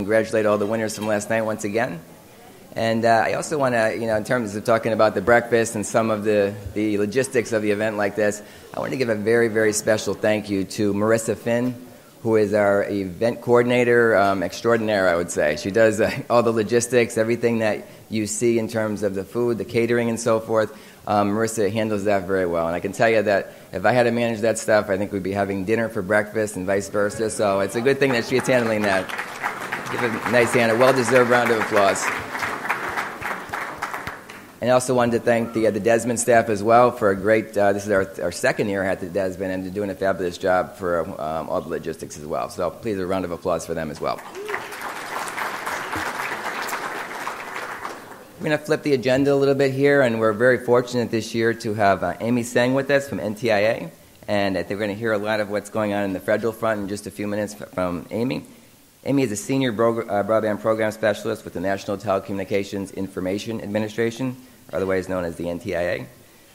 congratulate all the winners from last night once again. And I also want to, in terms of talking about the breakfast and some of the logistics of the event like this, I want to give a very, very special thank you to Marissa Finn, who is our event coordinator extraordinaire, I would say. She does all the logistics, everything that you see in terms of the food, the catering, and so forth. Marissa handles that very well. And I can tell you that if I had to manage that stuff, I think we'd be having dinner for breakfast and vice versa. So it's a good thing that she's handling that. Give a nice hand, a well-deserved round of applause. And I also wanted to thank the Desmond staff as well for a great, this is our second year at the Desmond, and they're doing a fabulous job for all the logistics as well. So please, a round of applause for them as well. We're going to flip the agenda a little bit here, and we're very fortunate this year to have Amy Tseng with us from NTIA, and I think we're going to hear a lot of what's going on in the federal front in just a few minutes from Amy. Amy is a senior broadband program specialist with the National Telecommunications Information Administration, otherwise known as the NTIA.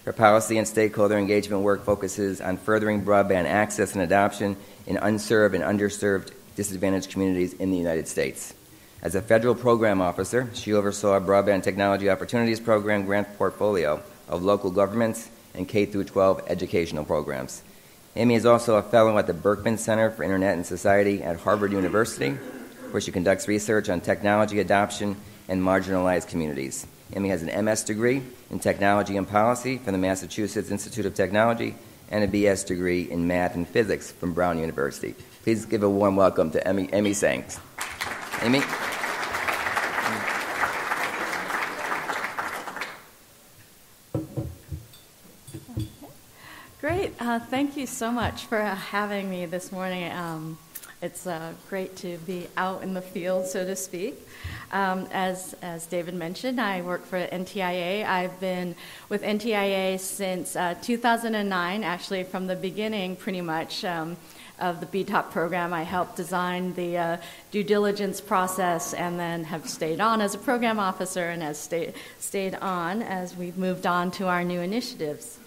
Her policy and stakeholder engagement work focuses on furthering broadband access and adoption in unserved and underserved disadvantaged communities in the United States. As a federal program officer, she oversaw a Broadband Technology Opportunities Program grant portfolio of local governments and K-12 educational programs. Amy is also a fellow at the Berkman Center for Internet and Society at Harvard University, where she conducts research on technology adoption and marginalized communities. Amy has an MS degree in technology and policy from the Massachusetts Institute of Technology and a BS degree in math and physics from Brown University. Please give a warm welcome to Amy Tseng. Amy? Great. Thank you so much for having me this morning. It's great to be out in the field, so to speak. As David mentioned, I work for NTIA. I've been with NTIA since 2009, actually from the beginning pretty much of the BTOP program. I helped design the due diligence process and then have stayed on as a program officer and has stayed on as we've moved on to our new initiatives.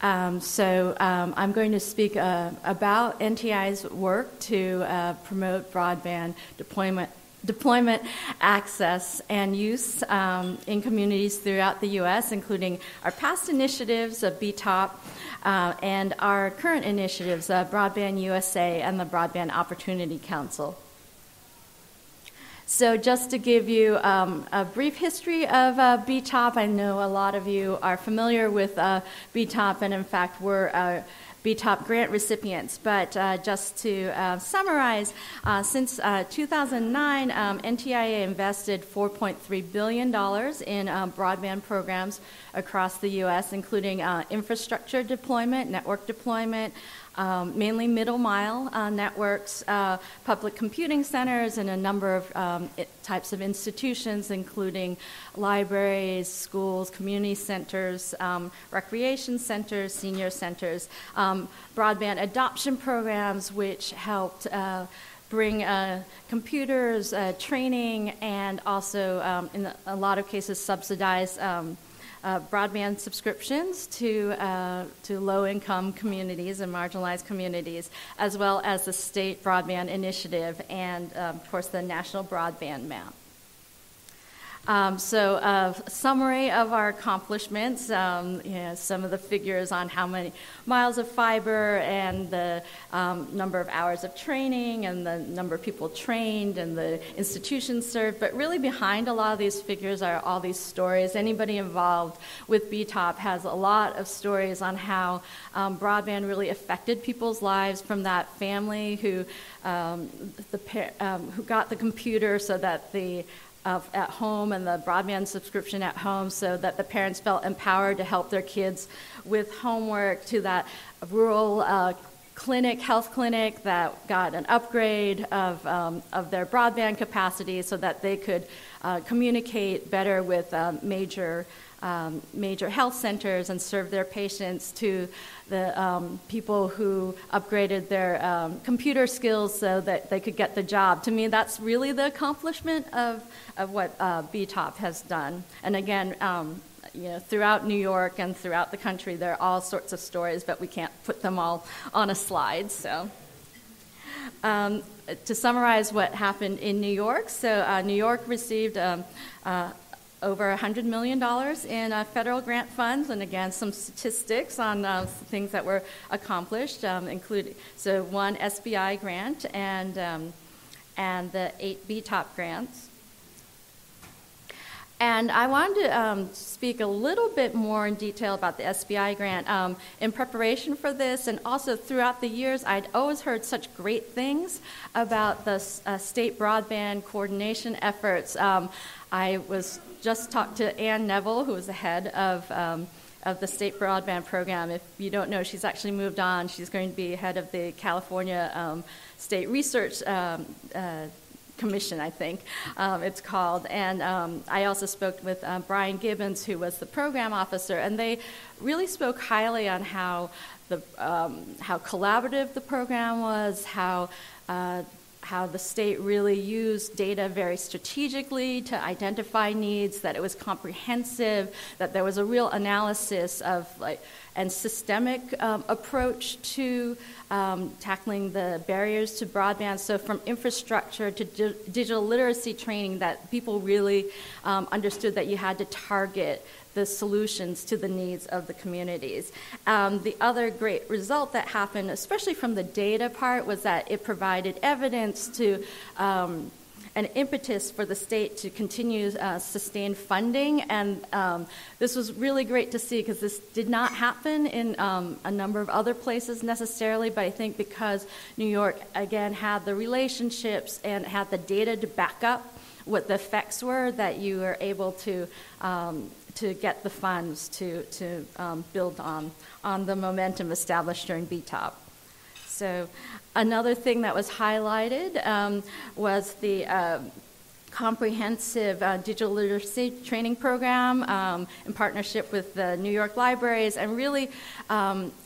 I'm going to speak about NTI's work to promote broadband deployment, access, and use in communities throughout the U.S., including our past initiatives of BTOP and our current initiatives, BroadbandUSA and the Broadband Opportunity Council. So just to give you a brief history of BTOP, I know a lot of you are familiar with BTOP, and in fact we're BTOP grant recipients. But just to summarize, since 2009, NTIA invested $4.3 billion in broadband programs across the U.S., including infrastructure deployment, network deployment, mainly middle-mile networks, public computing centers, and a number of types of institutions, including libraries, schools, community centers, recreation centers, senior centers, broadband adoption programs, which helped bring computers, training, and also, in a lot of cases, subsidize broadband subscriptions to low-income communities and marginalized communities, as well as the State Broadband Initiative and, of course, the National Broadband Map. So a summary of our accomplishments, some of the figures on how many miles of fiber and the number of hours of training and the number of people trained and the institutions served. But really behind a lot of these figures are all these stories. Anybody involved with BTOP has a lot of stories on how broadband really affected people's lives, from that family who got the computer so that the at home and the broadband subscription at home so that the parents felt empowered to help their kids with homework, to that rural health clinic that got an upgrade of their broadband capacity so that they could communicate better with major health centers and serve their patients, to the people who upgraded their computer skills so that they could get the job. To me, that's really the accomplishment of what BTOP has done. And again, throughout New York and throughout the country, there are all sorts of stories, but we can't put them all on a slide. So To summarize what happened in New York, so New York received over $100 million in federal grant funds, and again, some statistics on things that were accomplished, including one SBI grant and the 8 BTOP grants. And I wanted to speak a little bit more in detail about the SBI grant. In preparation for this, and also throughout the years, I'd always heard such great things about the state broadband coordination efforts. I was just talked to Ann Neville, who was the head of the state broadband program. If you don't know, she's actually moved on. She's going to be head of the California State Research Commission, I think it's called. And I also spoke with Brian Gibbons, who was the program officer, and they really spoke highly on how collaborative the program was, how the state really used data very strategically to identify needs, that it was comprehensive, that there was a real analysis of and systemic approach to tackling the barriers to broadband. So from infrastructure to digital literacy training, that people really understood that you had to target the solutions to the needs of the communities. The other great result that happened, especially from the data part, was that it provided evidence to an impetus for the state to continue sustained funding. And this was really great to see, because this did not happen in a number of other places necessarily, but I think because New York, again, had the relationships and had the data to back up what the effects were, that you were able to get the funds to build on the momentum established during BTOP. So another thing that was highlighted was the comprehensive digital literacy training program in partnership with the New York libraries, and really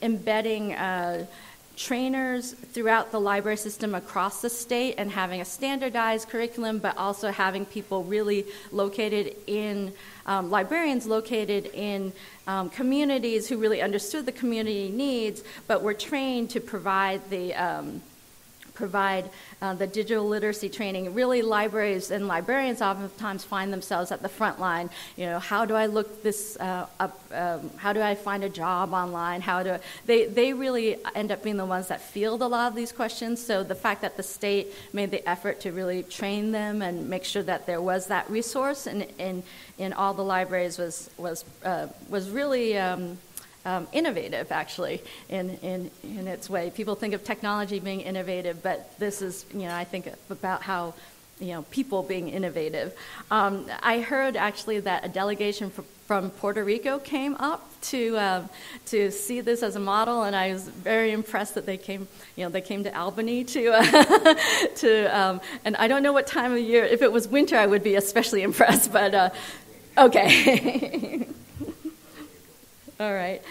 embedding trainers throughout the library system across the state, and having a standardized curriculum, but also having people really located in, librarians located in communities who really understood the community needs, but were trained to provide the digital literacy training. Really, libraries and librarians oftentimes find themselves at the front line. You know, how do I look this up? How do I find a job online? They really end up being the ones that field a lot of these questions. So the fact that the state made the effort to really train them and make sure that there was that resource in all the libraries was really innovative, actually, in its way. People think of technology being innovative, but this is, I think about how, people being innovative. I heard actually that a delegation from Puerto Rico came up to see this as a model, and I was very impressed that they came. They came to Albany to and I don't know what time of year. If it was winter, I would be especially impressed. But okay. All right.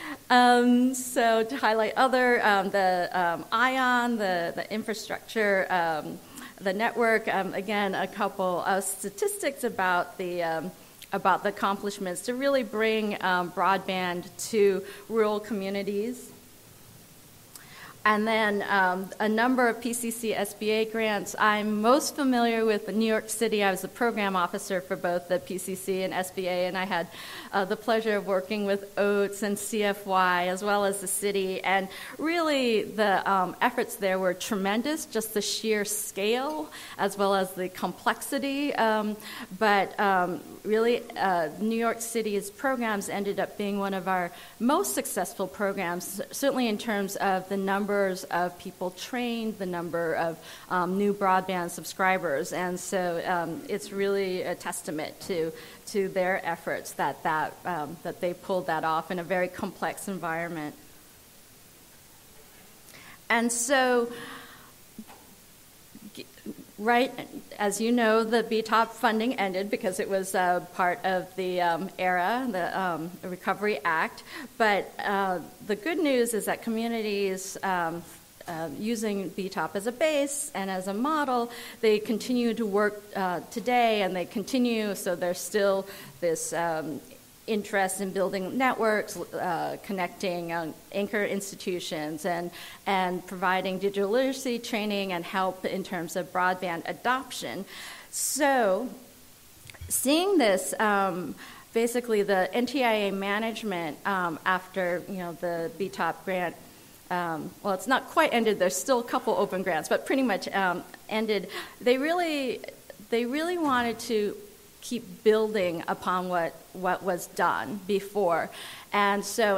So to highlight other, the ION, the infrastructure, the network, again, a couple of statistics about the accomplishments to really bring broadband to rural communities. And then a number of PCC SBA grants. I'm most familiar with New York City. I was the program officer for both the PCC and SBA, and I had the pleasure of working with OATS and CFY as well as the city. And really, the efforts there were tremendous, just the sheer scale as well as the complexity. But really, New York City's programs ended up being one of our most successful programs, certainly in terms of the numbers of people trained, the number of new broadband subscribers, and so it's really a testament to their efforts that they pulled that off in a very complex environment. And so, right, as you know, the BTOP funding ended because it was part of the ERA, the Recovery Act. But the good news is that communities using BTOP as a base and as a model, they continue to work today, and they continue. So there's still this interest in building networks, connecting anchor institutions, and providing digital literacy training and help in terms of broadband adoption. So, seeing this, basically the NTIA management after the BTOP grant, well, it's not quite ended. There's still a couple open grants, but pretty much ended. They really wanted to keep building upon what was done before, and so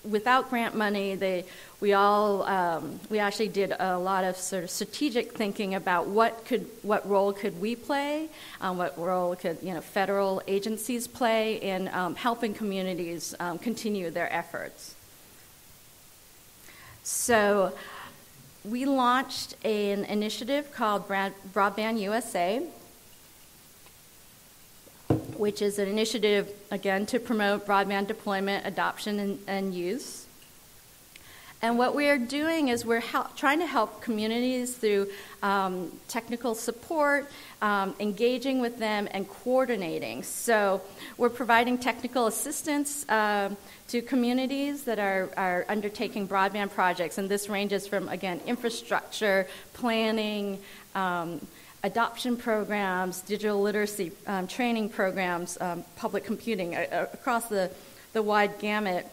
without grant money, we actually did a lot of sort of strategic thinking about what role could we play, what role could federal agencies play in helping communities continue their efforts. So we launched an initiative called BroadbandUSA, which is an initiative, again, to promote broadband deployment, adoption, and use. And what we are doing is we're trying to help communities through technical support, engaging with them, and coordinating. So we're providing technical assistance to communities that are undertaking broadband projects, and this ranges from, again, infrastructure, planning, adoption programs, digital literacy training programs, public computing, across the wide gamut.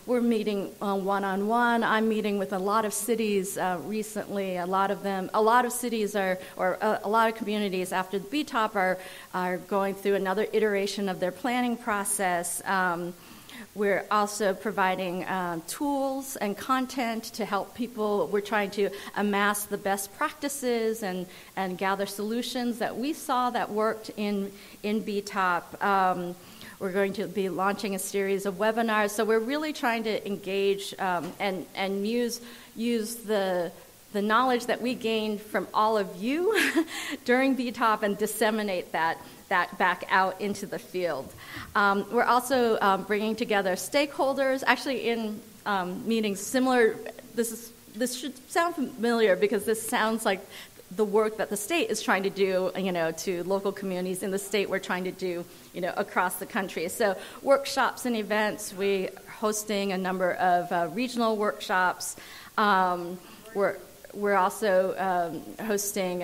We're meeting one-on-one. I'm meeting with a lot of cities recently. A lot of cities a lot of communities after the BTOP are going through another iteration of their planning process. We're also providing tools and content to help people. We're trying to amass the best practices and gather solutions that we saw that worked in BTOP. We're going to be launching a series of webinars. So we're really trying to engage and use the knowledge that we gained from all of you during BTOP and disseminate that back out into the field. We're also bringing together stakeholders, actually in meetings similar. This should sound familiar because this sounds like the work that the state is trying to do, to local communities in the state we're trying to do, across the country. So workshops and events, we're hosting a number of regional workshops. We're also hosting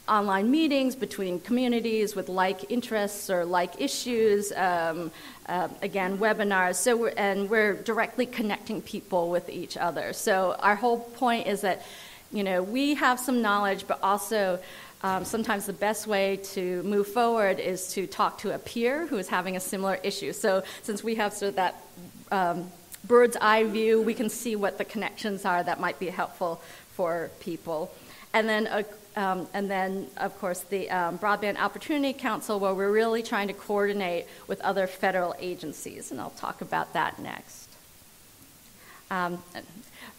online meetings between communities with like interests or like issues, again, webinars. So we're directly connecting people with each other. So our whole point is that, we have some knowledge, but also sometimes the best way to move forward is to talk to a peer who is having a similar issue. So since we have sort of that bird's eye view, we can see what the connections are that might be helpful for people. And then, of course, the Broadband Opportunity Council, where we're really trying to coordinate with other federal agencies, and I'll talk about that next.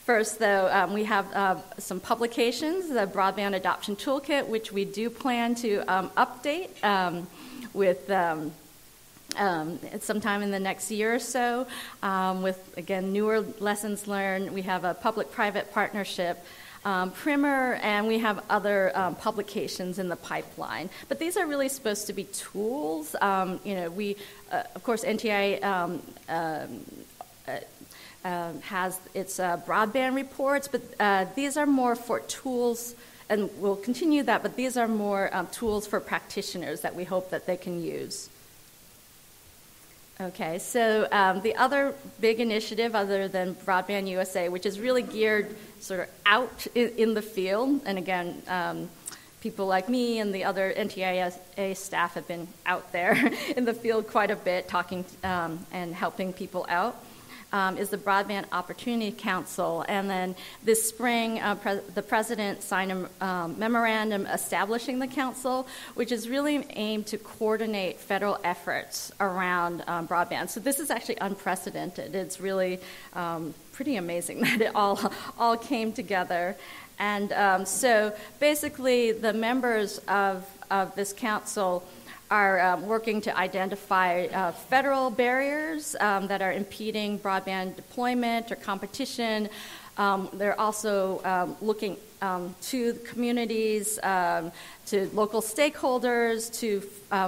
First, though, we have some publications, the Broadband Adoption Toolkit, which we do plan to update with sometime in the next year or so, with, again, newer lessons learned. We have a public-private partnership primer, and we have other publications in the pipeline. But these are really supposed to be tools. We, of course, NTIA has its broadband reports, but these are more for tools, and we'll continue that, but these are more tools for practitioners that we hope that they can use. Okay, so the other big initiative other than BroadbandUSA, which is really geared sort of out in the field, and again, people like me and the other NTIA staff have been out there in the field quite a bit, talking and helping people out, is the Broadband Opportunity Council. And then this spring, the president signed a memorandum establishing the council, which is really aimed to coordinate federal efforts around broadband. So this is actually unprecedented. It's really pretty amazing that it all came together. And so basically the members of this council are working to identify federal barriers that are impeding broadband deployment or competition, They're also looking to communities, to local stakeholders to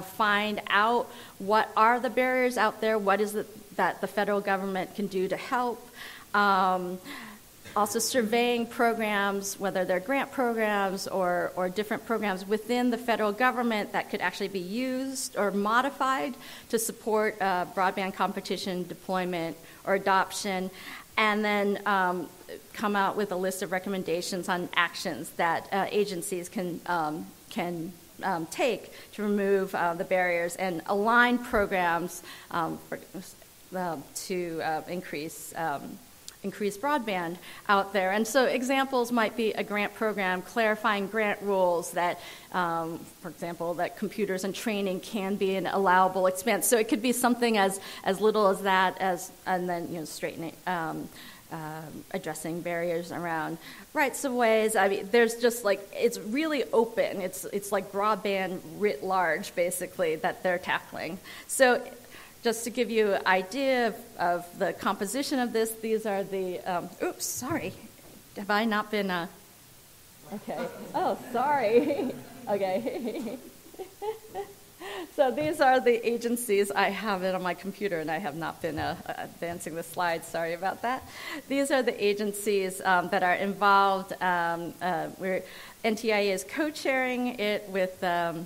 find out what are the barriers out there, what is it that the federal government can do to help. Also surveying programs, whether they're grant programs or different programs within the federal government that could actually be used or modified to support broadband competition, deployment, or adoption, and then come out with a list of recommendations on actions that agencies can take to remove the barriers and align programs to increase broadband out there. And so examples might be a grant program clarifying grant rules that, for example, that computers and training can be an allowable expense. So it could be something as little as that, and then straightening, addressing barriers around rights of ways. I mean, there's just it's really open. It's like broadband writ large, basically, that they're tackling. So just to give you an idea of the composition of this, these are the, oops, sorry. Have I not been, okay. Oh, sorry. Okay. So these are the agencies. I have it on my computer, and I have not been advancing the slides. Sorry about that. These are the agencies that are involved. NTIA is co-chairing it with the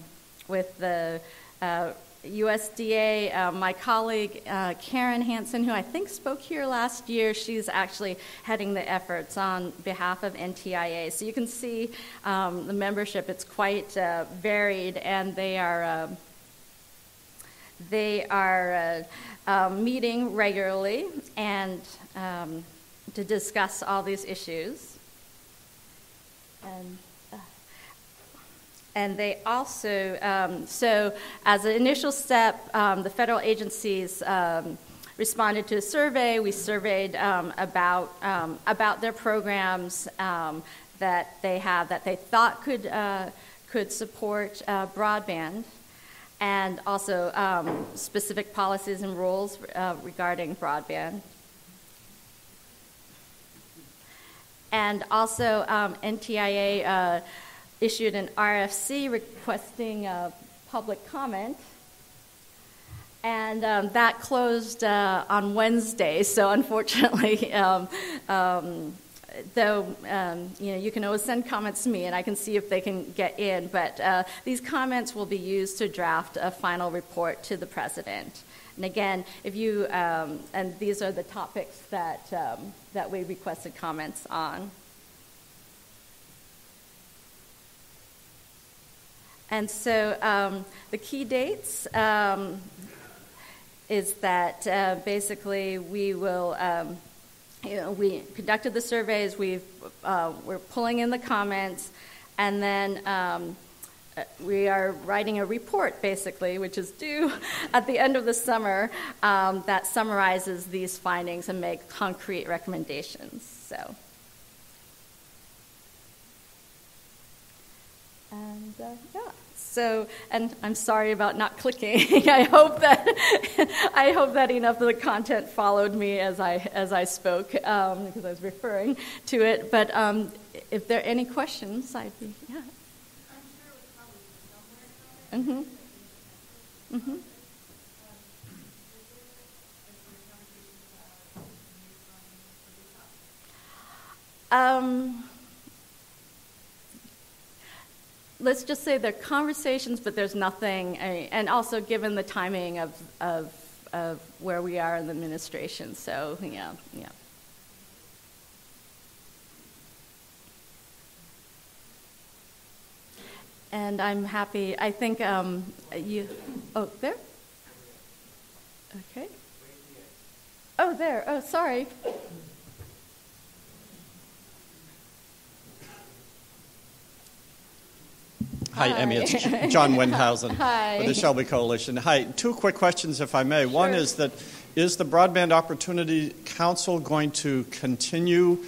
USDA. My colleague Karen Hansen, who I think spoke here last year, she's actually heading the efforts on behalf of NTIA. So you can see the membership, it's quite varied, and they are meeting regularly and to discuss all these issues. And they also, so as an initial step, the federal agencies responded to a survey. We surveyed about their programs that they have that they thought could support broadband, and also specific policies and rules regarding broadband. And also NTIA issued an RFC requesting public comment, and that closed on Wednesday. So unfortunately, though you can always send comments to me, and I can see if they can get in. But these comments will be used to draft a final report to the president. And again, if you and these are the topics that we requested comments on. And so the key dates is that basically we will, we conducted the surveys, we're pulling in the comments, and then we are writing a report, basically, which is due at the end of the summer, that summarizes these findings and make concrete recommendations. So. And yeah, so, and I'm sorry about not clicking. I hope that enough of the content followed me as I spoke, because I was referring to it. But if there are any questions, I'd be, yeah. I'm sure it was probably somewhere. Mm-hmm. Mm-hmm. Let's just say they're conversations, but there's nothing, and also given the timing of where we are in the administration, so yeah. And I'm happy, I think you, oh, there? Okay. Oh, there, oh, sorry. Hi, Emmy. It's John Wendhausen with the Shelby Coalition. Hi. 2 quick questions, if I may. Sure. One is that, is the Broadband Opportunity Council going to continue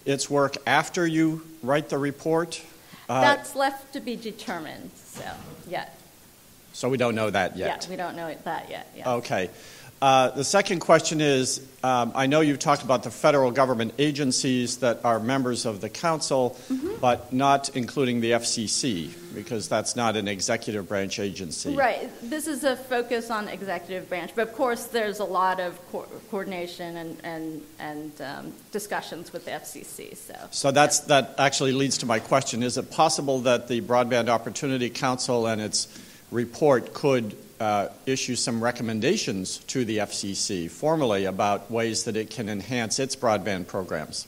its work after you write the report? That's left to be determined, so, yeah. So we don't know that yet? Yeah, we don't know that yet, yeah. Okay. The second question is, I know you've talked about the federal government agencies that are members of the council, but not including the FCC, because that's not an executive branch agency. Right. This is a focus on executive branch, but of course there's a lot of coordination and discussions with the FCC. So that actually leads to my question. Is it possible that the Broadband Opportunity Council and its report could issue some recommendations to the FCC formally about ways that it can enhance its broadband programs?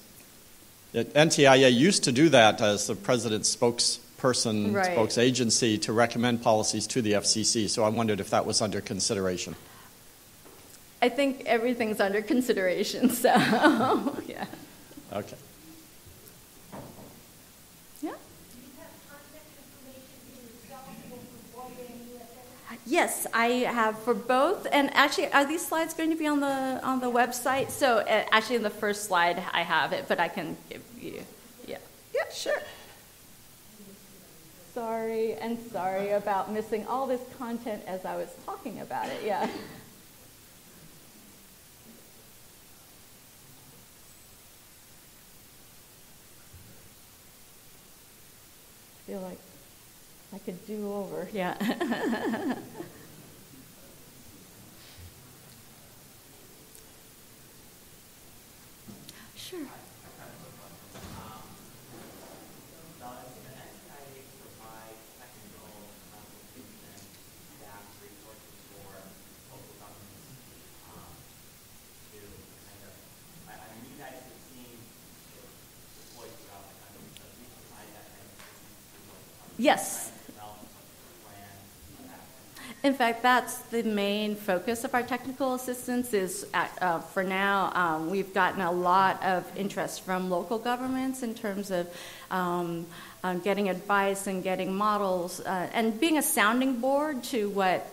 NTIA used to do that as the president's spokesperson, spokes agency, to recommend policies to the FCC, so I wondered if that was under consideration. I think everything's under consideration, so yeah. Okay. Yes, I have for both. And actually, are these slides going to be on the website? So actually, in the first slide, I have it, but I can give you. Yeah, sure. Sorry about missing all this content as I was talking about it. Yeah. I feel like I could do over, yeah. Sure. Yes. In fact, that's the main focus of our technical assistance is, for now, we've gotten a lot of interest from local governments in terms of getting advice and getting models and being a sounding board to what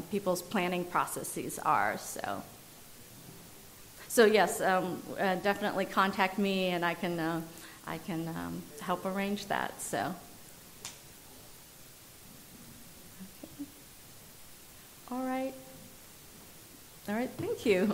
people's planning processes are. So yes, definitely contact me and I can help arrange that. So. All right, thank you.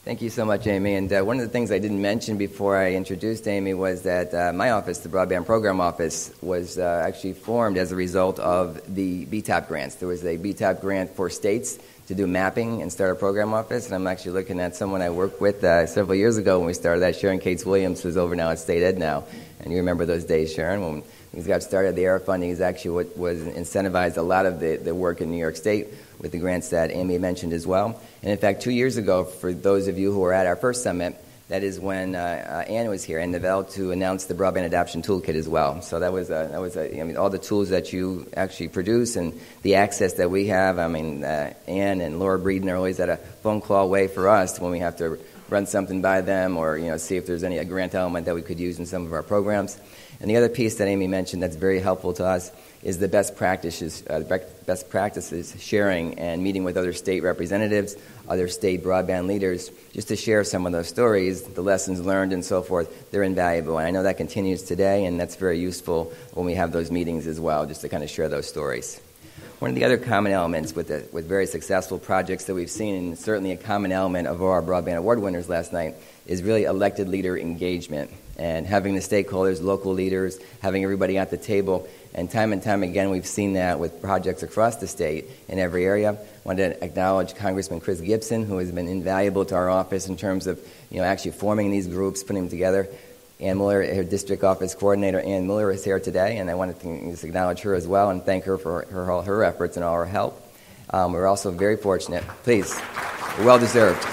Thank you so much, Amy. And one of the things I didn't mention before I introduced Amy was that my office, the Broadband Program Office, was actually formed as a result of the BTOP grants. There was a BTOP grant for states to do mapping and start a program office, and I'm actually looking at someone I worked with several years ago when we started that. Sharon Cates-Williams, who's over now at State Ed now, and you remember those days, Sharon, when we got started. The ARA funding is actually what was incentivized a lot of the work in New York State with the grants that Amy mentioned as well. And in fact, 2 years ago, for those of you who were at our first summit, that is when Ann was here, Ann Neville, to announce the Broadband Adoption Toolkit as well. So that was all the tools that you actually produce and the access that we have. Ann and Laura Breeden are always at a phone call away for us when we have to run something by them or see if there's a grant element that we could use in some of our programs. And the other piece that Amy mentioned that's very helpful to us is the best practices sharing and meeting with other state representatives, other state broadband leaders, just to share some of those stories, the lessons learned and so forth. They're invaluable. And I know that continues today, and that's very useful when we have those meetings as well, just to kind of share those stories. One of the other common elements with very successful projects that we've seen, and certainly a common element of our Broadband Award winners last night, is really elected leader engagement and having the stakeholders, local leaders, having everybody at the table. And time again, we've seen that with projects across the state in every area. I wanted to acknowledge Congressman Chris Gibson, who has been invaluable to our office in terms of actually forming these groups, putting them together. Ann Miller, her district office coordinator, Ann Miller, is here today, and I want to just acknowledge her as well and thank her for all her efforts and all her help. We're also very fortunate. Please, well-deserved.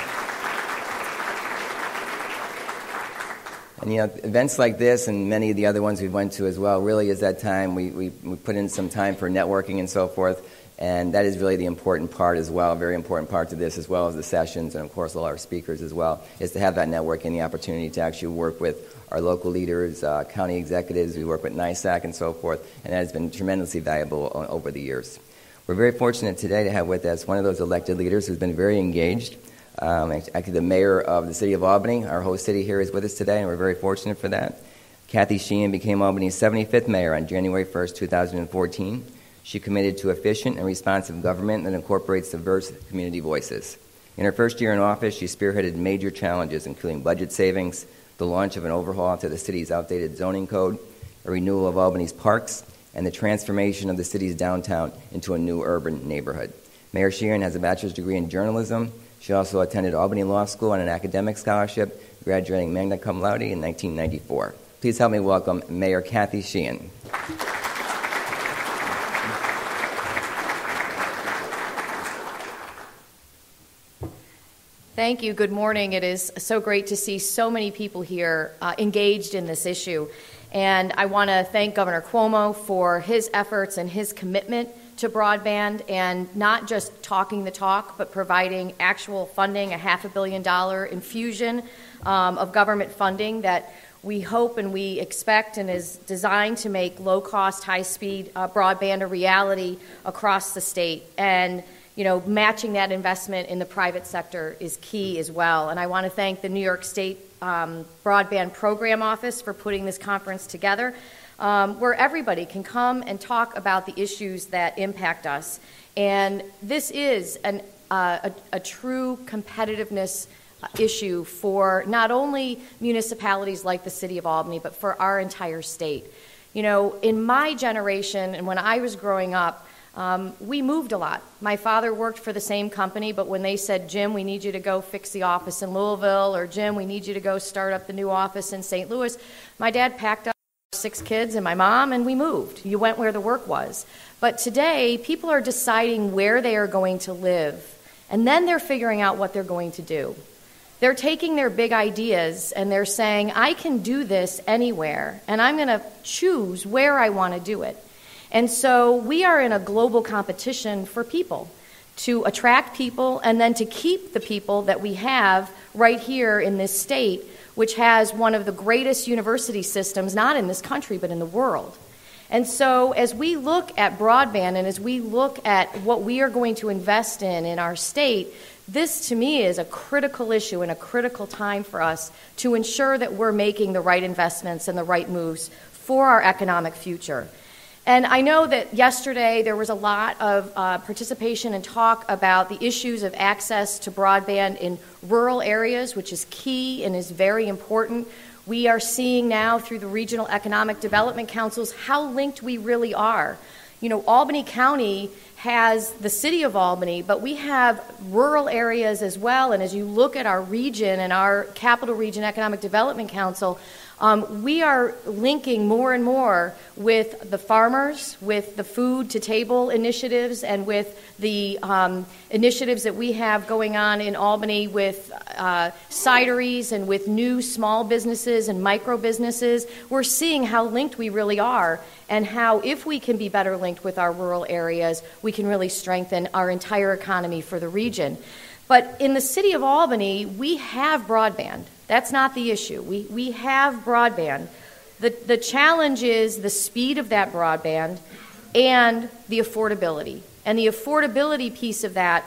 And events like this and many of the other ones we went to as well really is that time we put in some time for networking and so forth, and that is really the important part as well, a very important part to this, as well as the sessions and of course all our speakers as well, is to have that networking, the opportunity to actually work with our local leaders, county executives. We work with NISAC and so forth, and that has been tremendously valuable over the years. We're very fortunate today to have with us one of those elected leaders who's been very engaged. Actually, the mayor of the city of Albany, our host city here, is with us today, and we're very fortunate for that. Kathy Sheehan became Albany's 75th mayor on January 1st, 2014. She committed to efficient and responsive government that incorporates diverse community voices. In her first year in office, she spearheaded major challenges, including budget savings, the launch of an overhaul to the city's outdated zoning code, a renewal of Albany's parks, and the transformation of the city's downtown into a new urban neighborhood. Mayor Sheehan has a bachelor's degree in journalism. She also attended Albany Law School on an academic scholarship, graduating magna cum laude in 1994. Please help me welcome Mayor Kathy Sheehan. Thank you. Good morning. It is so great to see so many people here engaged in this issue. And I want to thank Governor Cuomo for his efforts and his commitment to broadband, and not just talking the talk, but providing actual funding, a $500 million infusion of government funding that we hope and we expect and is designed to make low-cost, high-speed broadband a reality across the state. And matching that investment in the private sector is key as well. And I want to thank the New York State Broadband Program Office for putting this conference together, where everybody can come and talk about the issues that impact us. And this is a true competitiveness issue for not only municipalities like the city of Albany, but for our entire state. In my generation and when I was growing up, we moved a lot. My father worked for the same company, but when they said, Jim, we need you to go fix the office in Louisville, or Jim, we need you to go start up the new office in St. Louis, my dad packed up 6 kids and my mom, and we moved. You went where the work was. But today, people are deciding where they are going to live, and then they're figuring out what they're going to do. They're taking their big ideas and they're saying, I can do this anywhere, and I'm going to choose where I want to do it. And so we are in a global competition for people, to attract people and then to keep the people that we have right here in this state, which has one of the greatest university systems, not in this country, but in the world. And so as we look at broadband and as we look at what we are going to invest in our state, this to me is a critical issue and a critical time for us to ensure that we're making the right investments and the right moves for our economic future. And I know that yesterday there was a lot of participation and talk about the issues of access to broadband in rural areas, which is key and is very important. We are seeing now through the regional economic development councils how linked we really are. Albany County has the city of Albany, but we have rural areas as well. And as you look at our region and our Capital Region Economic Development Council, we are linking more and more with the farmers, with the food to table initiatives, and with the initiatives that we have going on in Albany with cideries and with new small businesses and micro businesses. We're seeing how linked we really are, and how if we can be better linked with our rural areas, we can really strengthen our entire economy for the region. But in the city of Albany, we have broadband. That's not the issue. We have broadband. The challenge is the speed of that broadband and the affordability. And the affordability piece of that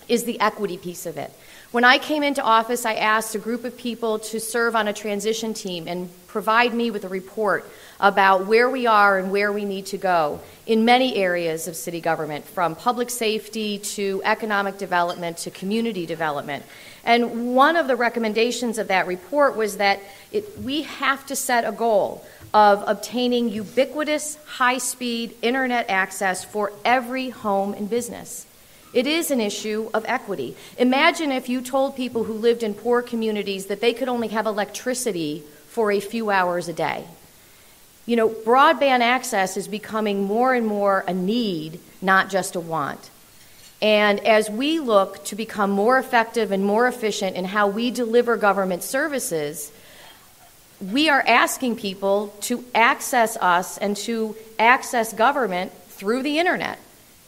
is the equity piece of it. When I came into office, I asked a group of people to serve on a transition team and provide me with a report about where we are and where we need to go in many areas of city government, from public safety to economic development to community development. And one of the recommendations of that report was that we have to set a goal of obtaining ubiquitous, high-speed internet access for every home and business. It is an issue of equity. Imagine if you told people who lived in poor communities that they could only have electricity for a few hours a day. Broadband access is becoming more and more a need, not just a want. And as we look to become more effective and more efficient in how we deliver government services, we are asking people to access us and to access government through the internet.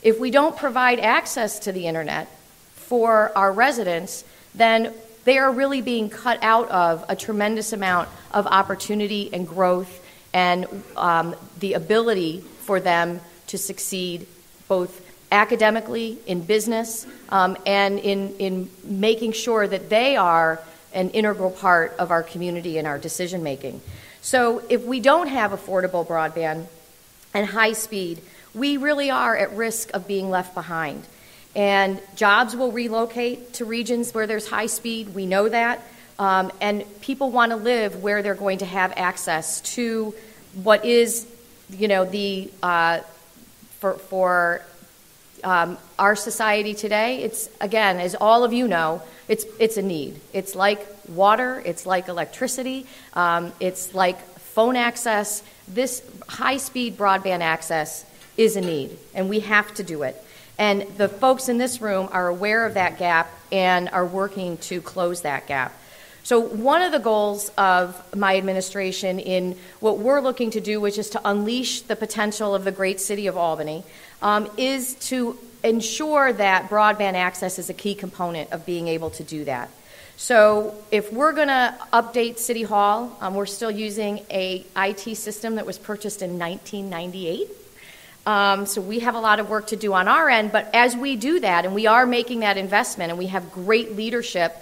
If we don't provide access to the internet for our residents, then they are really being cut out of a tremendous amount of opportunity and growth and the ability for them to succeed both academically, in business, and in making sure that they are an integral part of our community and our decision making. So if we don't have affordable broadband and high speed, we really are at risk of being left behind. And jobs will relocate to regions where there's high speed, we know that, and people want to live where they're going to have access to what is, for our society today, it's, again, as all of you know, it's a need. It's like water, it's like electricity, it's like phone access. This high-speed broadband access is a need, and we have to do it. And the folks in this room are aware of that gap and are working to close that gap. So one of the goals of my administration in what we're looking to do, which is to unleash the potential of the great city of Albany, is to ensure that broadband access is a key component of being able to do that. So if we're going to update City Hall, we're still using a IT system that was purchased in 1998. So we have a lot of work to do on our end, but as we do that, and we are making that investment, and we have great leadership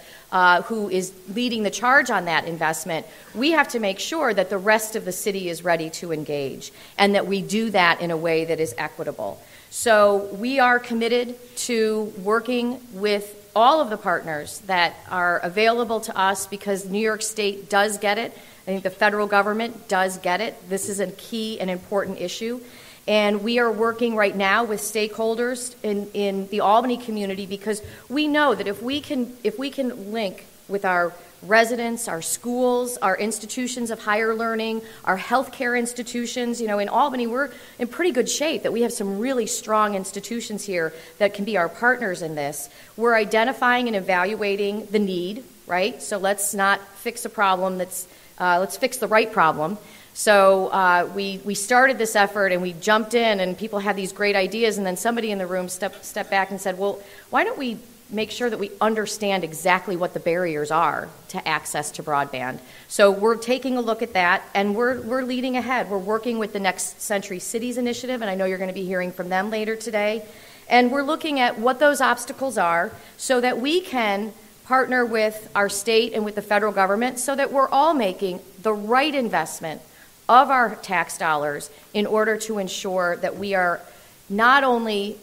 who is leading the charge on that investment, we have to make sure that the rest of the city is ready to engage, and that we do that in a way that is equitable. So we are committed to working with all of the partners that are available to us, because New York State does get it. I think the federal government does get it. This is a key and important issue. And we are working right now with stakeholders in the Albany community, because we know that if we can link with our residents, our schools, our institutions of higher learning, our healthcare institutions, in Albany we're in pretty good shape, that we have some really strong institutions here that can be our partners in this. We're identifying and evaluating the need, right? So let's not fix a problem let's fix the right problem. So we started this effort, and we jumped in, and people had these great ideas, and then somebody in the room stepped back and said, well, why don't we make sure that we understand exactly what the barriers are to access to broadband? So we're taking a look at that, and we're leading ahead. We're working with the Next Century Cities Initiative, and I know you're going to be hearing from them later today. And we're looking at what those obstacles are so that we can partner with our state and with the federal government so that we're all making the right investment of our tax dollars in order to ensure that we are not only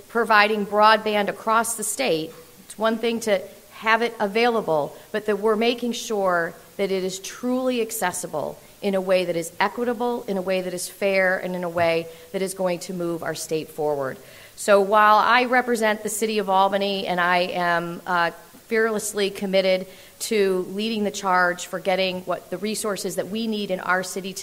providing broadband across the state. It's one thing to have it available, but that we're making sure that it is truly accessible in a way that is equitable, in a way that is fair, and in a way that is going to move our state forward. So while I represent the city of Albany, and I am fearlessly committed to leading the charge for getting what the resources that we need in our city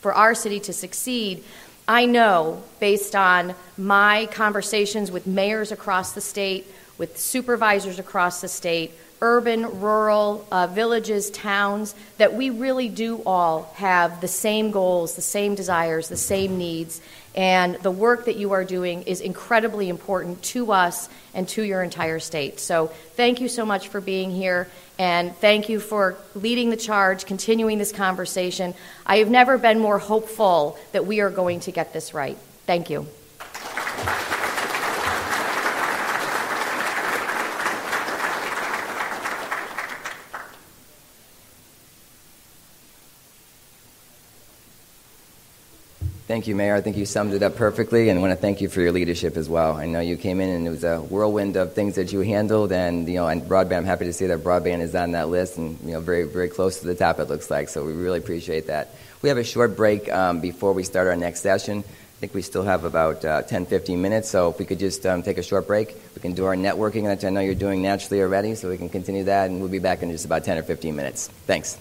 for our city to succeed, I know, based on my conversations with mayors across the state, with supervisors across the state, urban, rural, villages, towns, that we really do all have the same goals, the same desires, the same needs, and the work that you are doing is incredibly important to us and to your entire state. So thank you so much for being here, and thank you for leading the charge, continuing this conversation. I have never been more hopeful that we are going to get this right. Thank you. Thank you, Mayor. I think you summed it up perfectly, and I want to thank you for your leadership as well. I know you came in, and it was a whirlwind of things that you handled, and and broadband. I'm happy to see that broadband is on that list, and very, very close to the top. It looks like, so we really appreciate that. We have a short break before we start our next session. I think we still have about 10-15 minutes, so if we could just take a short break, we can do our networking, which I know you're doing naturally already, so we can continue that, and we'll be back in just about 10 or 15 minutes. Thanks.